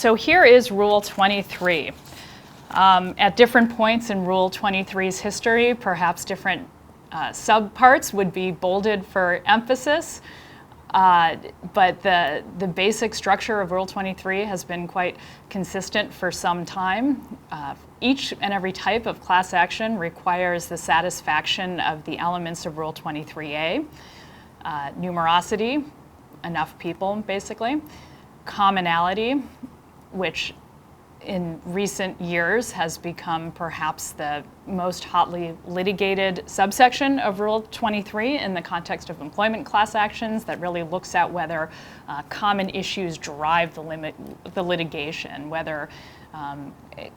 So here is Rule 23. At different points in Rule 23's history, perhaps different subparts would be bolded for emphasis, but the basic structure of Rule 23 has been quite consistent for some time. Each and every type of class action requires the satisfaction of the elements of Rule 23A. Numerosity, enough people basically. Commonality, which in recent years has become perhaps the most hotly litigated subsection of Rule 23 in the context of employment class actions, that really looks at whether common issues drive the litigation, whether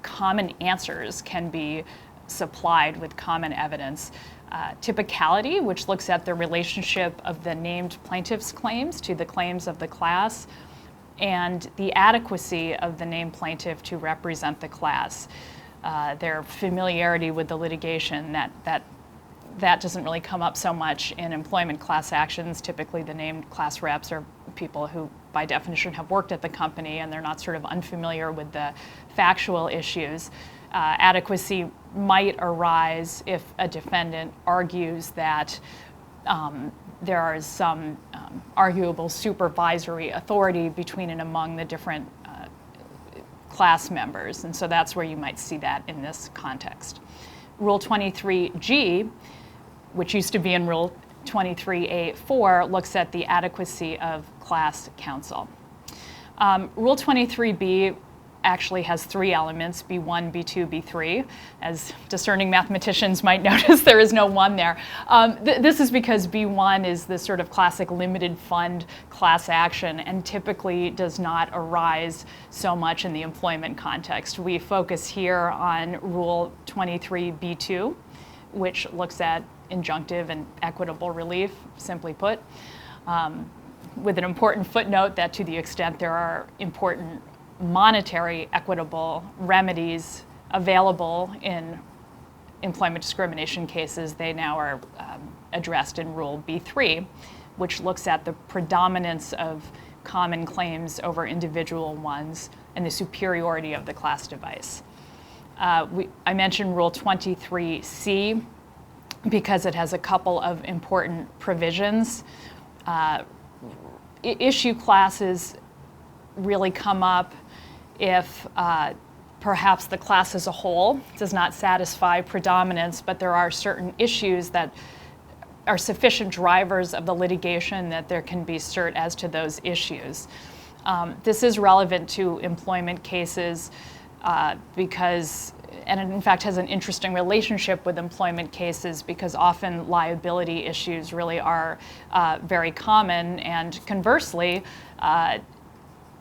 common answers can be supplied with common evidence. Typicality, which looks at the relationship of the named plaintiff's claims to the claims of the class, and the adequacy of the named plaintiff to represent the class. Their familiarity with the litigation, that doesn't really come up so much in employment class actions. Typically the named class reps are people who by definition have worked at the company and they're not sort of unfamiliar with the factual issues. Adequacy might arise if a defendant argues that there is some arguable supervisory authority between and among the different class members, and so that's where you might see that in this context. Rule 23G, which used to be in Rule 23A4, looks at the adequacy of class counsel. Rule 23B actually has three elements, B1, B2, B3. As discerning mathematicians might notice, there is no one there. This is because B1 is the sort of classic limited fund class action and typically does not arise so much in the employment context. We focus here on Rule 23B2, which looks at injunctive and equitable relief, simply put, with an important footnote that to the extent there are important monetary equitable remedies available in employment discrimination cases, they now are addressed in Rule B3, which looks at the predominance of common claims over individual ones and the superiority of the class device. I mentioned Rule 23C because it has a couple of important provisions. Issue classes really come up if perhaps the class as a whole does not satisfy predominance, but there are certain issues that are sufficient drivers of the litigation that there can be cert as to those issues. This is relevant to employment cases because, and it in fact has an interesting relationship with employment cases because often liability issues really are very common, and conversely,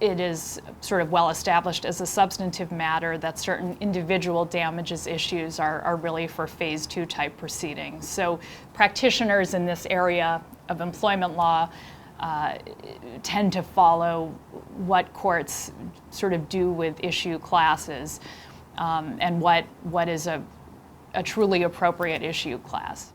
it is sort of well established as a substantive matter that certain individual damages issues are really for phase 2 type proceedings. So practitioners in this area of employment law tend to follow what courts sort of do with issue classes and what is a truly appropriate issue class.